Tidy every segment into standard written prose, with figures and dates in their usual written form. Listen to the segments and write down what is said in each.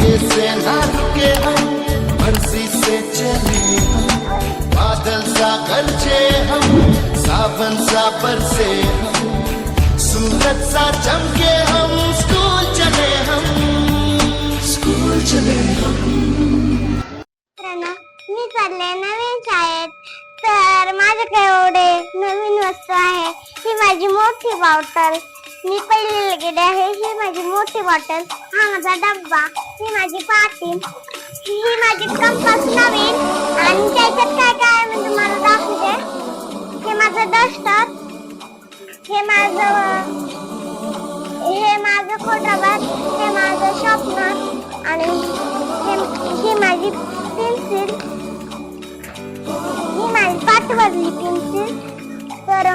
धोखे से ना रुके हम, मर्जी से चले हम, बादल सा गरजे हम, सावन सा बरसे हम, सूरज सा चमके हम, स्कूल चले हम, स्कूल चले हम। मी चालले नवीन शाळेत, तर माझ्याकडे एवढे नवीन वस्तू आहे. ही माझी मोठी बॉटल, मी पहिली गेले आहे. ही माझी मोठी बॉटल, हा माझा डब्बा, ही माझी पाटी, ही माझी कंपास नवीन. आणि त्याच्यात काय काय मी तुम्हाला दाखवते. हे माझं डस्टर, हे माझं खोडरबर, हे माझं शॉर्पनर आणि ही माझी पेन्सिल, ही माझी पाठवरली पेन्सिल. तर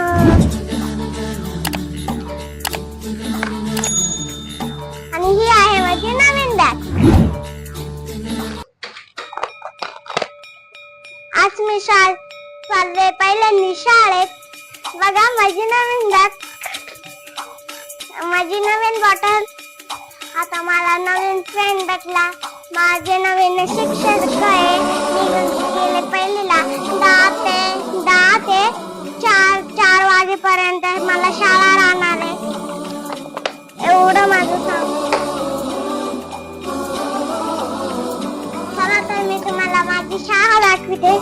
आणि ही आहे माझी नवीन बॅग. आज मी चालले पहिल्यांदा शाळेत. बघा माझी नवीन बॅग, माझी नवीन बॉटल. आता मला नवीन फ्रेंड भेटला, माझे नवीन शिक्षक आहे. मी गेले पहिलीला 10 ते 4 वाजेपर्यंत मला शाळा राहणार आहे. एवढं माझं सांग. चला तर मी तुम्हाला माझी शाळा दाखवते.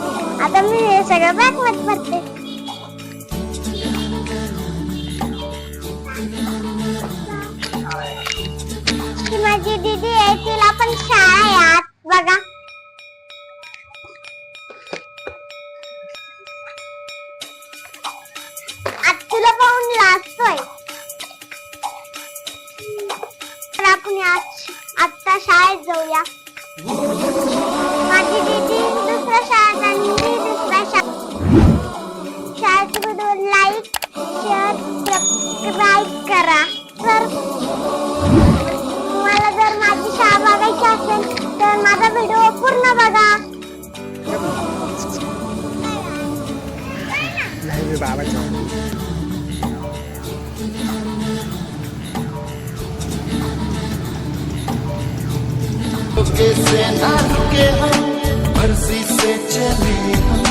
आता मी हे सगळं बॅग मध्ये भरते. ही माझी दीदी आहे, तिला पण शाळा आहे आज. बघा आज तुला पाहून लाजतोय. तर आपण आता शाळेत जाऊया. माझी दीदी दुसऱ्या शाळेत आणि मी दुसऱ्या शाळेत. व्हिडिओ लाईक, शेअर, सबस्क्राईब करा. तर तुम्हाला जर माझी शाळा बघायची असेल तर माझा व्हिडिओ पूर्ण बघा. धोखे से ना रुके हम, मर्जी से चले हम,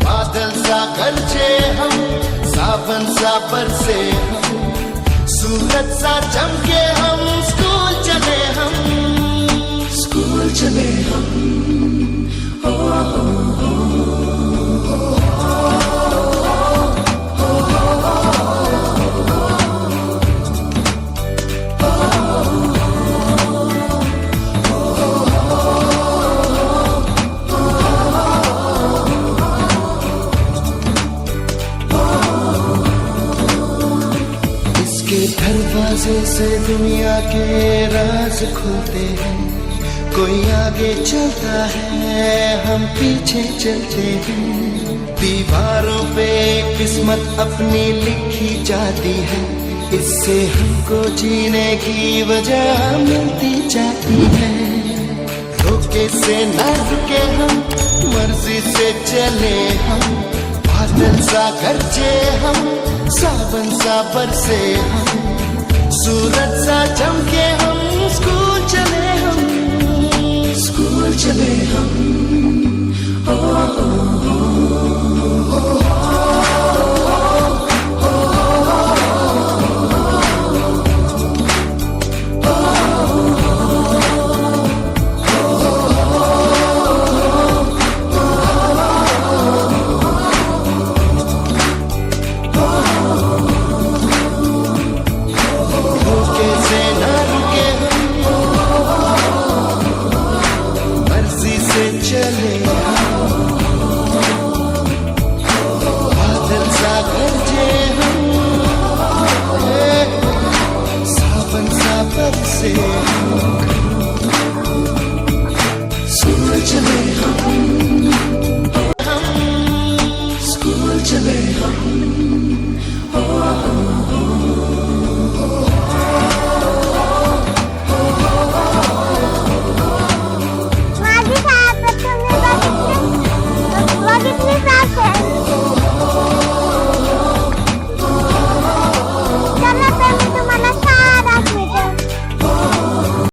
बादल सा गरजे हम, सावन सा बरसे हम, सूरज सा चमके हम, स्कूल चले हम, स्कूल चले हम. दरवाजे से दुनिया के राज खुलते हैं. कोई आगे चलता है, हम पीछे चलते हैं. दीवारों पे किस्मत अपनी लिखी जाती है, इससे हमको जीने की वजह मिलती जाती है. धोखे से न रुके हम, मर्जी से चले हम, बादल सा गरजे हम, सावन सा बरसे हम, सूरज सा चमके हम, स्कूल चले